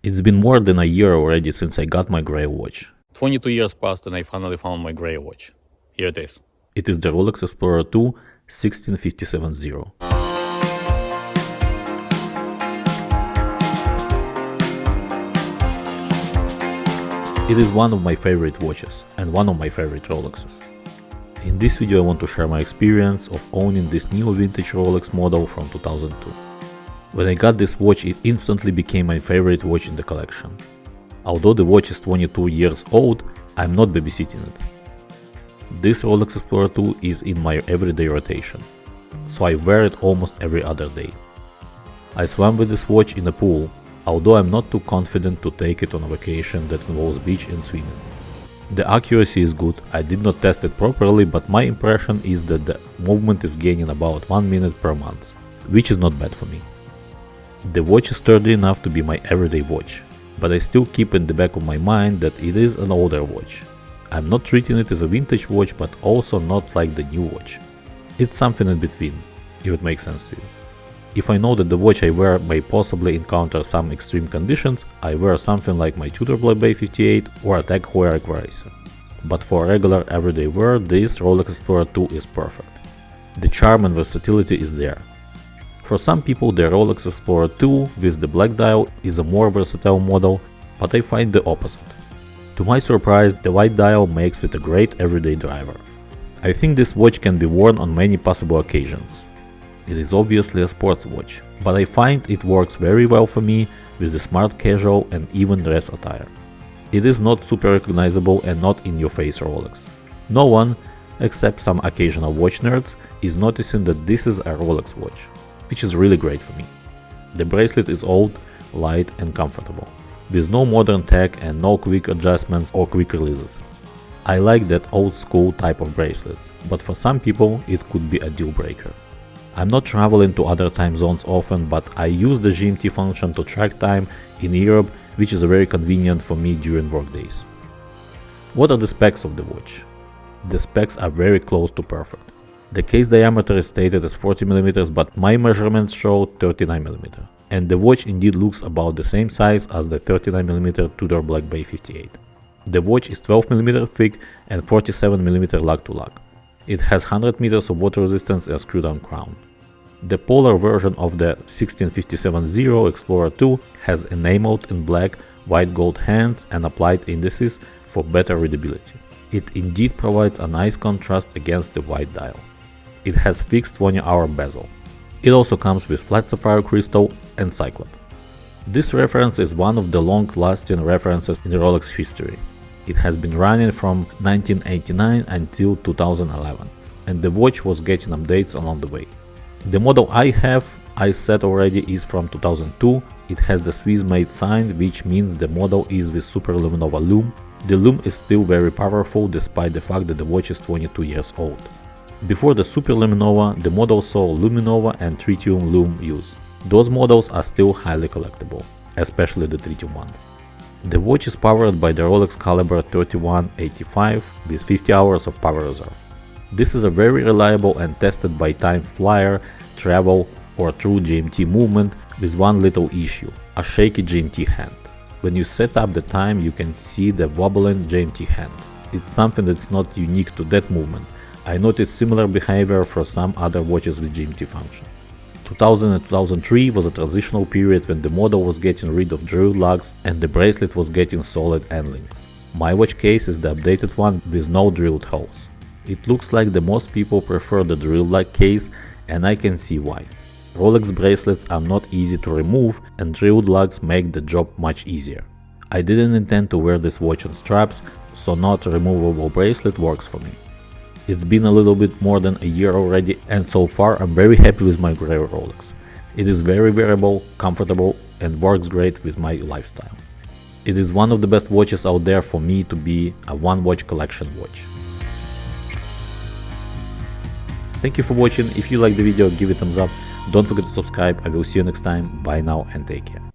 It's been more than a year already since I got my Grail watch. 22 years passed and I finally found my Grail watch. Here it is. It is the Rolex Explorer II 16570. It is one of my favorite watches and one of my favorite Rolexes. In this video I want to share my experience of owning this new vintage Rolex model from 2002. When I got this watch, it instantly became my favorite watch in the collection. Although the watch is 22 years old, I'm not babysitting it. This Rolex Explorer II is in my everyday rotation, so I wear it almost every other day. I swam with this watch in a pool, although I'm not too confident to take it on a vacation that involves beach and swimming. The accuracy is good, I did not test it properly, but my impression is that the movement is gaining about 1 minute per month, which is not bad for me. The watch is sturdy enough to be my everyday watch, but I still keep in the back of my mind that it is an older watch. I'm not treating it as a vintage watch, but also not like the new watch. It's something in between, if it makes sense to you. If I know that the watch I wear may possibly encounter some extreme conditions, I wear something like my Tudor Black Bay 58 or a Tag Heuer Racer. But for regular everyday wear, this Rolex Explorer II is perfect. The charm and versatility is there. For some people, the Rolex Explorer II with the black dial is a more versatile model, but I find the opposite. To my surprise, the white dial makes it a great everyday driver. I think this watch can be worn on many possible occasions. It is obviously a sports watch, but I find it works very well for me with the smart casual and even dress attire. It is not super recognizable and not in your face Rolex. No one, except some occasional watch nerds, is noticing that this is a Rolex watch, which is really great for me. The bracelet is old, light and comfortable, with no modern tech and no quick adjustments or quick releases. I like that old school type of bracelet, but for some people it could be a deal breaker. I'm not traveling to other time zones often, but I use the GMT function to track time in Europe, which is very convenient for me during work days. What are the specs of the watch? The specs are very close to perfect. The case diameter is stated as 40mm, but my measurements show 39mm, and the watch indeed looks about the same size as the 39mm Tudor Black Bay 58. The watch is 12mm thick and 47mm lug to lug. It has 100 meters of water resistance and a screw-down crown. The polar version of the 16570 Explorer II has enameled in black, white gold hands and applied indices for better readability. It indeed provides a nice contrast against the white dial. It has fixed 20-hour bezel. It also comes with flat sapphire crystal and cyclop. This reference is one of the long-lasting references in Rolex history. It has been running from 1989 until 2011, and the watch was getting updates along the way. The model I have, I said already, is from 2002. It has the Swiss-made sign, which means the model is with Super Luminova lume. The lume is still very powerful despite the fact that the watch is 22 years old. Before the Super Luminova, the model saw Luminova and Tritium lume use. Those models are still highly collectible, especially the Tritium ones. The watch is powered by the Rolex Caliber 3185 with 50 hours of power reserve. This is a very reliable and tested by time flyer, travel or true GMT movement with one little issue, a shaky GMT hand. When you set up the time, you can see the wobbling GMT hand. It's something that's not unique to that movement. I noticed similar behavior for some other watches with GMT function. 2000 and 2003 was a transitional period when the model was getting rid of drilled lugs and the bracelet was getting solid end links. My watch case is the updated one with no drilled holes. It looks like the most people prefer the drilled lug case, and I can see why. Rolex bracelets are not easy to remove and drilled lugs make the job much easier. I didn't intend to wear this watch on straps, so not a removable bracelet works for me. It's been a little bit more than a year already, and so far I'm very happy with my Grail Rolex. It is very wearable, comfortable and works great with my lifestyle. It is one of the best watches out there for me to be a one-watch collection watch. Thank you for watching. If you liked the video, give it a thumbs up. Don't forget to subscribe. I will see you next time. Bye now and take care.